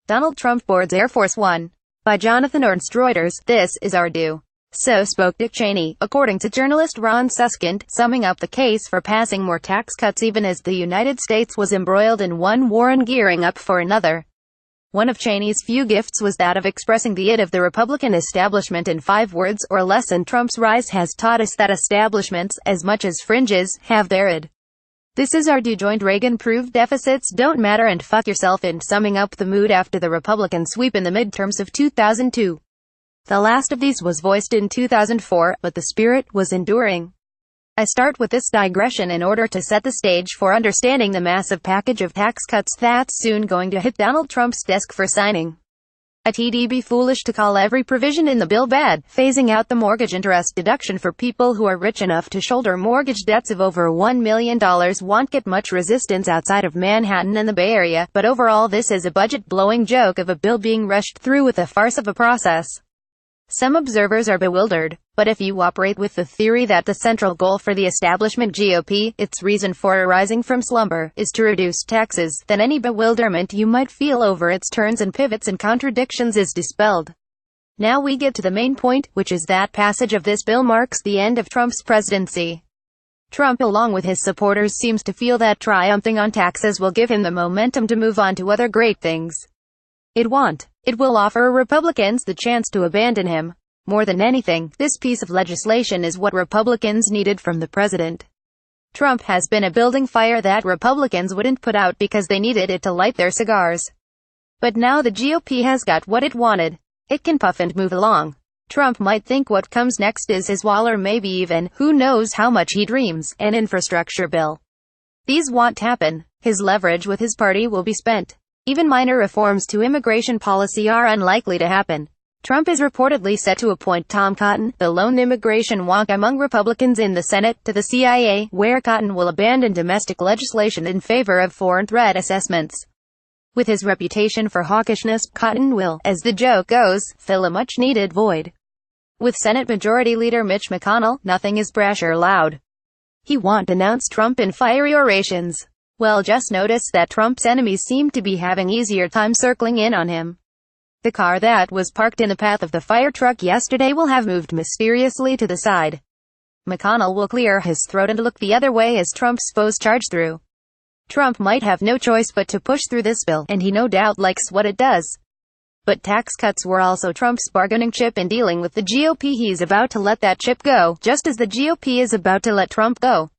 Donald Trump boards Air Force One. By Jonathan ErnstReuters. This is our due. So spoke Dick Cheney, according to journalist Ron Suskind, summing up the case for passing more tax cuts even as the United States was embroiled in one war and gearing up for another. One of Cheney's few gifts was that of expressing the id of the Republican establishment in 5 words or less, and Trump's rise has taught us that establishments, as much as fringes, have their id. This is our due. Joined Reagan proved deficits don't matter and fuck yourself in summing up the mood after the Republican sweep in the midterms of 2002. The last of these was voiced in 2004, but the spirit was enduring. I start with this digression in order to set the stage for understanding the massive package of tax cuts that's soon going to hit Donald Trump's desk for signing. It'd be foolish to call every provision in the bill bad. Phasing out the mortgage interest deduction for people who are rich enough to shoulder mortgage debts of over $1 million won't get much resistance outside of Manhattan and the Bay Area, but overall this is a budget-blowing joke of a bill being rushed through with a farce of a process. Some observers are bewildered, but if you operate with the theory that the central goal for the establishment GOP, its reason for arising from slumber, is to reduce taxes, then any bewilderment you might feel over its turns and pivots and contradictions is dispelled. Now we get to the main point, which is that passage of this bill marks the end of Trump's presidency. Trump, along with his supporters, seems to feel that triumphing on taxes will give him the momentum to move on to other great things. It won't. It will offer Republicans the chance to abandon him. More than anything, this piece of legislation is what Republicans needed from the president. Trump has been a building fire that Republicans wouldn't put out because they needed it to light their cigars. But now the GOP has got what it wanted. It can puff and move along. Trump might think what comes next is his wall, or maybe even, who knows how much he dreams, an infrastructure bill. These won't happen. His leverage with his party will be spent. Even minor reforms to immigration policy are unlikely to happen. Trump is reportedly set to appoint Tom Cotton, the lone immigration wonk among Republicans in the Senate, to the CIA, where Cotton will abandon domestic legislation in favor of foreign threat assessments. With his reputation for hawkishness, Cotton will, as the joke goes, fill a much-needed void. With Senate Majority Leader Mitch McConnell, nothing is brash or loud. He won't announce Trump in fiery orations. Well, just notice that Trump's enemies seem to be having easier time circling in on him. The car that was parked in the path of the fire truck yesterday will have moved mysteriously to the side. McConnell will clear his throat and look the other way as Trump's foes charge through. Trump might have no choice but to push through this bill, and he no doubt likes what it does. But tax cuts were also Trump's bargaining chip in dealing with the GOP. He's about to let that chip go, just as the GOP is about to let Trump go.